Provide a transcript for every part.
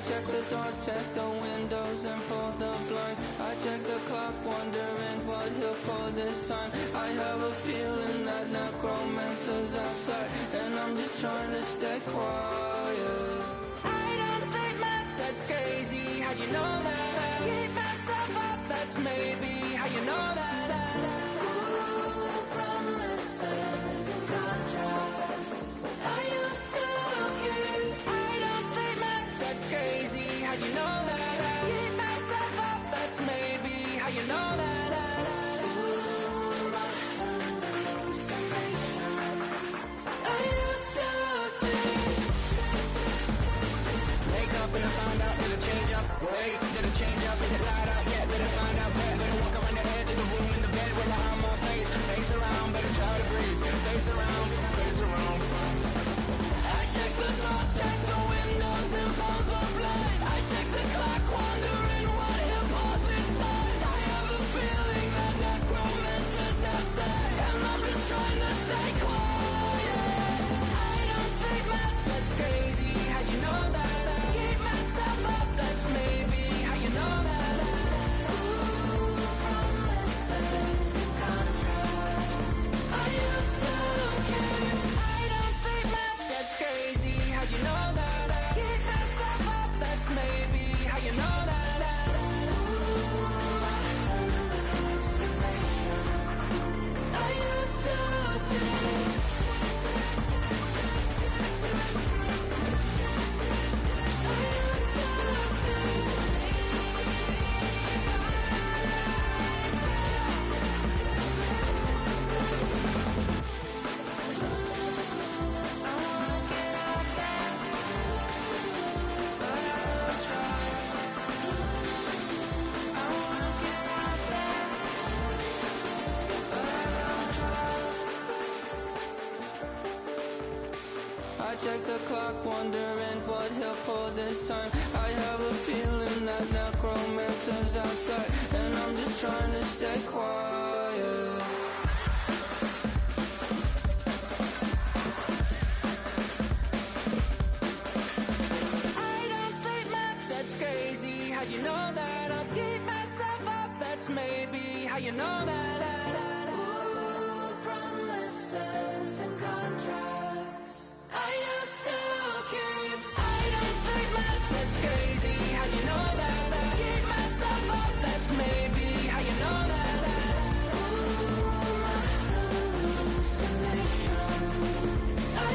check the doors, check the windows, and pull the blinds. I check the clock, wondering what he'll pull this time. I have a feeling that necromancer's outside, and I'm just trying to stay quiet. I don't sleep much, that's crazy. How'd you know that? I keep myself up, that's maybe how you know that. Ooh, promises and contracts I used to keep. I don't sleep much, that's crazy. How'd you know that? I keep myself up, that's maybe how you know that. Ooh, my hallucination I used to see. Wake up and I found out, did it change up? Wait, did it change up? Is it light out? Yeah, better find out. Better walk around the edge of the room in the bed with my arm on face. Face around, better try to breathe. Face around, face around. I check the doors, check the windows, and pull the blind. I check the clock, wondering what he'll pull this time. I have a feeling that necromancer's outside, and I'm just trying to stay quiet. I don't sleep much, that's crazy. How'd you know that? I keep myself up, that's maybe how you know that. Ooh, promises and contracts I used to keep. I don't sleep much, that's crazy. How'd you know that? I keep myself up, that's maybe how you know that. Ooh, my hallucination I used to see. I check the clock, wondering what he'll pull this time. I have a feeling that necromancer's outside, and I'm just trying to stay quiet. I don't sleep much, that's crazy. How'd you know that? I'll keep myself up, that's maybe how you know that. Ooh, promises and contracts I used to keep. I don't sleep much, that's crazy. How'd you know that? I keep myself up, that's maybe how you know that. Ooh, my hallucination I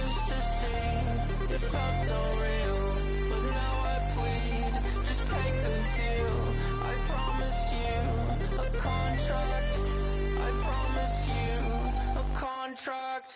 used to see. It felt so real, but now I plead, just take the deal. I promised you a contract. I promised you a contract.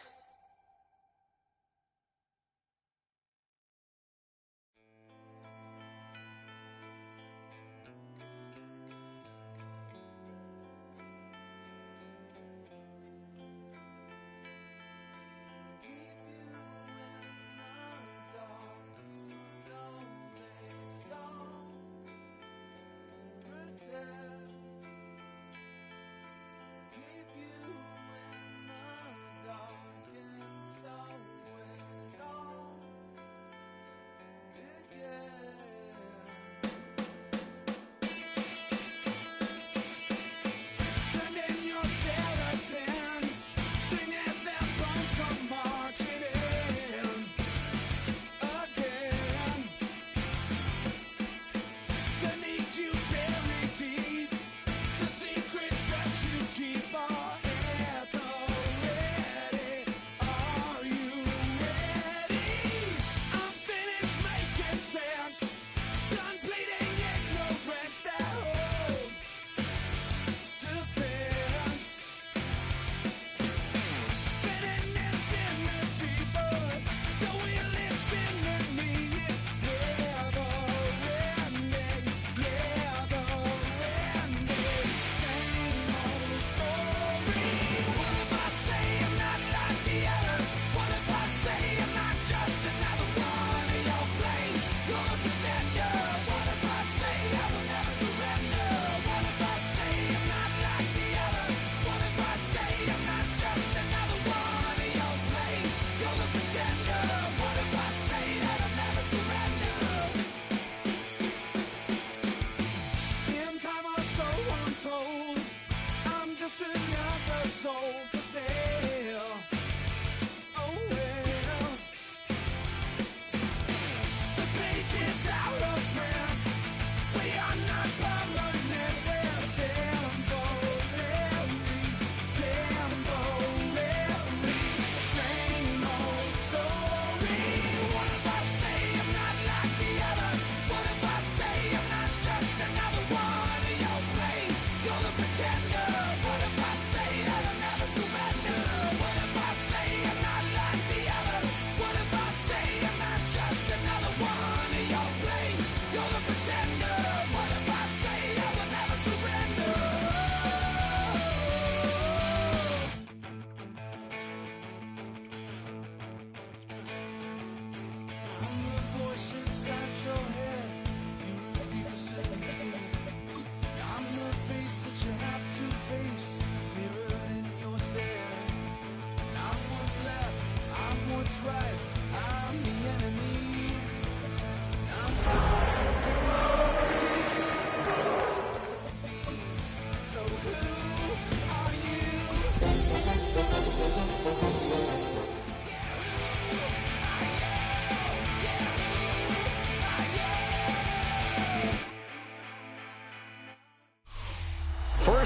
You buried deep.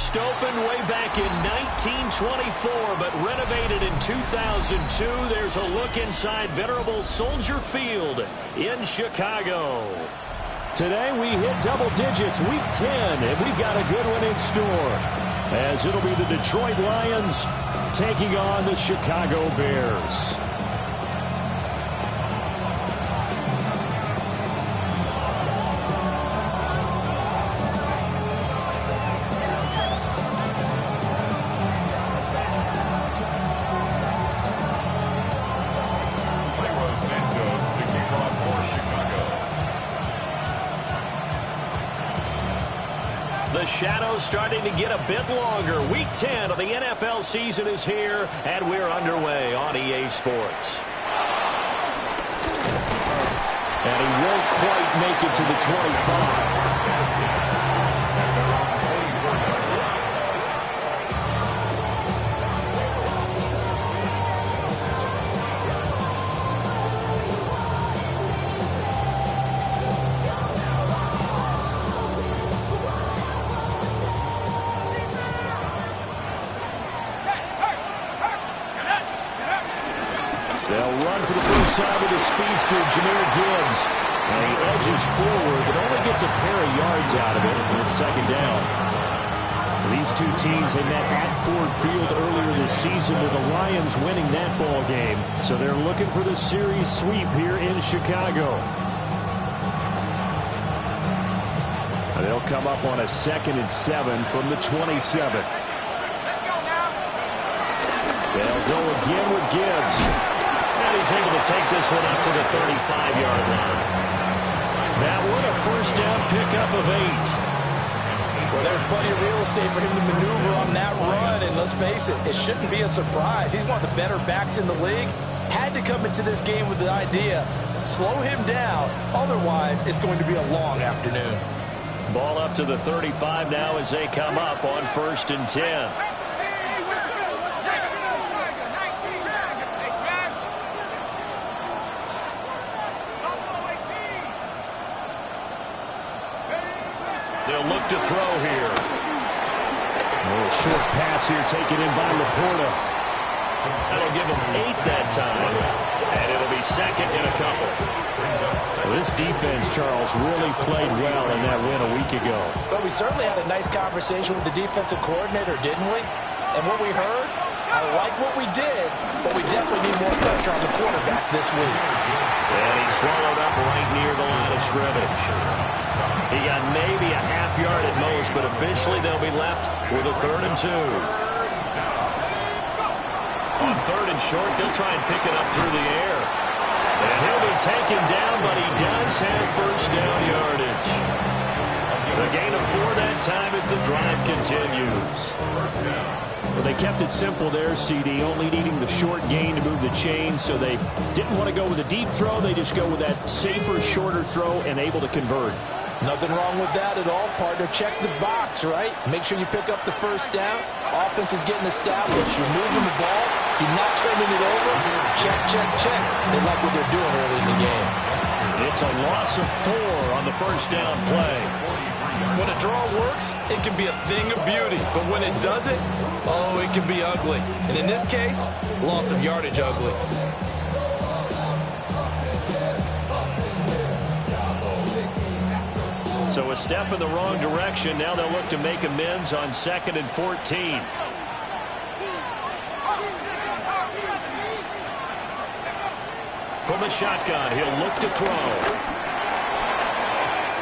First opened way back in 1924, but renovated in 2002. There's a look inside venerable Soldier Field in Chicago. Today we hit double digits, week 10, and we've got a good one in store, as it'll be the Detroit Lions taking on the Chicago Bears. The shadows starting to get a bit longer. Week 10 of the NFL season is here, and we're underway on EA Sports. And he won't quite make it to the 25. They'll run for the first time with the speedster, Jahmyr Gibbs. And he edges forward, but only gets a pair of yards out of it, and it's second down. These two teams, they met at Ford Field earlier this season with the Lions winning that ball game. So they're looking for the series sweep here in Chicago. And they'll come up on a 2nd and 7 from the 27. They'll go again with Gibbs. And he's able to take this one up to the 35-yard line. That one a first down pickup of 8. Well, there's plenty of real estate for him to maneuver on that run. And let's face it, it shouldn't be a surprise. He's one of the better backs in the league. Had to come into this game with the idea, slow him down. Otherwise, it's going to be a long afternoon. Ball up to the 35 now as they come up on 1st and 10. They'll look to throw here. A little short pass here taken in by Laporta. That'll give them 8 that time. And it'll be second in a couple. Well, this defense, Charles, really played well in that win a week ago. But we certainly had a nice conversation with the defensive coordinator, didn't we? And what we heard, I like what we did, but we definitely need more pressure on the quarterback this week. And he swallowed up right near the line of scrimmage. He got maybe a half yard at most, but officially they'll be left with a 3rd and 2. On 3rd and short, they'll try and pick it up through the air. And he'll be taken down, but he does have first down yardage. The gain of 4 that time as the drive continues. Well, they kept it simple there, CD, only needing the short gain to move the chain, so they didn't want to go with a deep throw. They just go with that safer, shorter throw and able to convert. Nothing wrong with that at all, partner. Check the box, right? Make sure you pick up the first down. Offense is getting established. You're moving the ball. You're not turning it over. Check, check, check. They like what they're doing early in the game. It's a loss of 4 on the first down play. When a draw works, it can be a thing of beauty. But when it doesn't, oh, it can be ugly. And in this case, loss of yardage ugly. So a step in the wrong direction. Now they'll look to make amends on 2nd and 14. From the shotgun, he'll look to throw.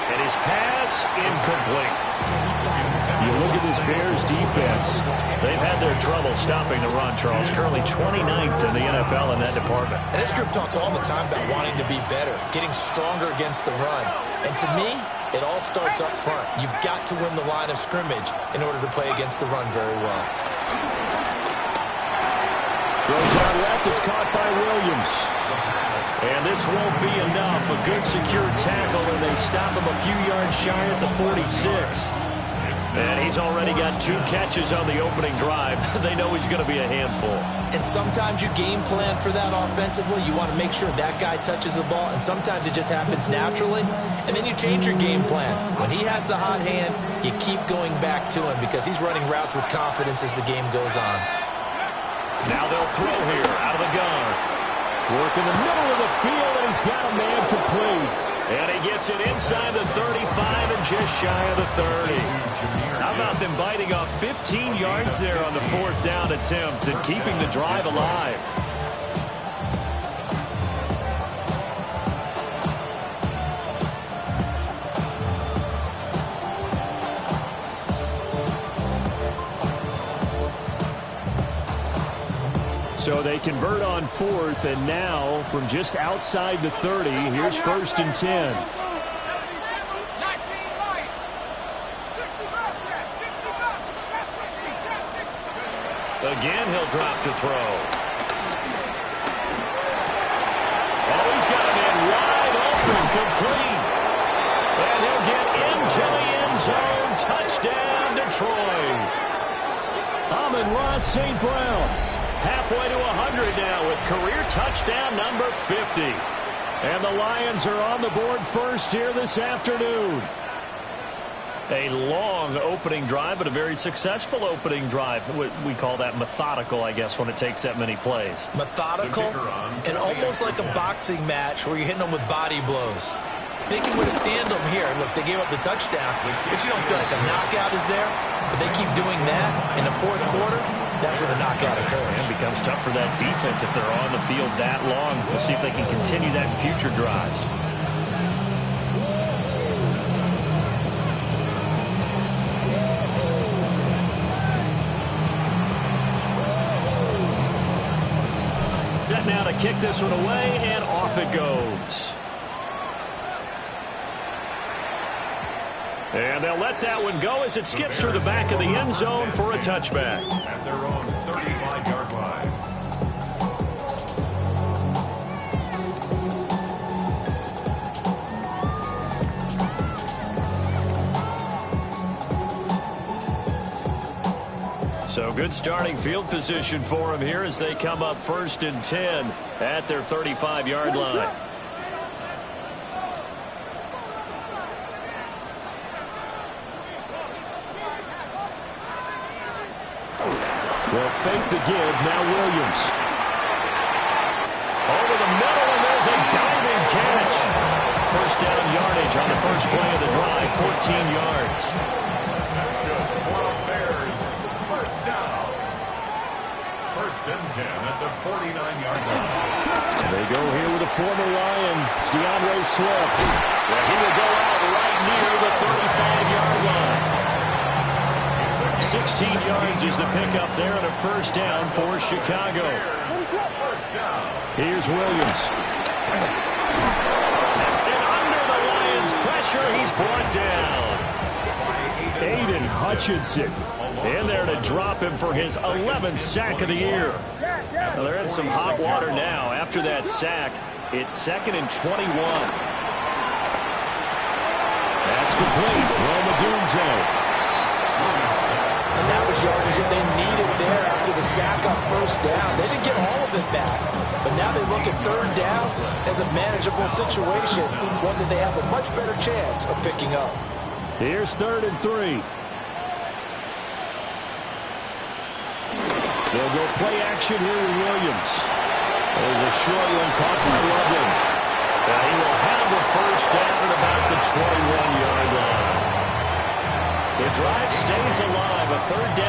And his pass incomplete. You look at this Bears defense. They've had their trouble stopping the run, Charles. Currently 29th in the NFL in that department. And this group talks all the time about wanting to be better, getting stronger against the run. And to me, it all starts up front. You've got to win the line of scrimmage in order to play against the run very well. Goes out left. It's caught by Williams. And this won't be enough. A good secure tackle, and they stop him a few yards shy at the 46. And he's already got 2 catches on the opening drive. They know he's going to be a handful. And sometimes you game plan for that offensively. You want to make sure that guy touches the ball, and sometimes it just happens naturally. And then you change your game plan. When he has the hot hand, you keep going back to him because he's running routes with confidence as the game goes on. Now they'll throw here out of the gun. Work in the middle of the field, and he's got a man complete. And he gets it inside the 35 and just shy of the 30. How about them biting off 15 yards there on the 4th down attempt and keeping the drive alive? So they convert on 4th, and now from just outside the 30, here's 1st and 10. Again, he'll drop to throw. Oh, he's got a man wide open, complete. And he'll get into the end zone. Touchdown, Detroit. Amon-Ra St. Brown. Halfway to 100 now with career touchdown number 50. And the Lions are on the board first here this afternoon. A long opening drive, but a very successful opening drive. We call that methodical, I guess, when it takes that many plays. Methodical and almost like a boxing match where you're hitting them with body blows. They can withstand them here. Look, they gave up the touchdown, but you don't feel like a knockout is there. But they keep doing that in the 4th quarter. That's where the knockout occurs. It becomes tough for that defense if they're on the field that long. We'll see if they can continue that in future drives. Set now to kick this one away, and off it goes. And they'll let that one go as it skips through the back of the end zone for a touchback. At their own 35-yard line. So good starting field position for them here as they come up 1st and 10 at their 35-yard line. They'll fake the give. Now Williams. Over the middle, and there's a diving catch. First down yardage on the first play of the drive, 14 yards. That's good for the Bears. First down. 1st and 10 at the 49-yard line. They go here with a former Lion. It's DeAndre Swift. Well, he will go out right near the 35-yard line. 16 yards is the pickup there and a first down for Chicago. First down. Here's Williams. And under the Lions' pressure, he's brought down. Aiden Hutchinson in there to drop him for his 11th sack of the year. Well, they're in some hot water now. After that sack, it's 2nd and 21. That's complete. Roma Dunze. And that was yardage that they needed there after the sack on first down. They didn't get all of it back. But now they look at 3rd down as a manageable situation, one that they have a much better chance of picking up. Here's 3rd and 3. They'll go play action here with Williams. There's a short one caught by Loveland. He will have the first down at about the 21-yard line. The drive stays alive. A 3rd down.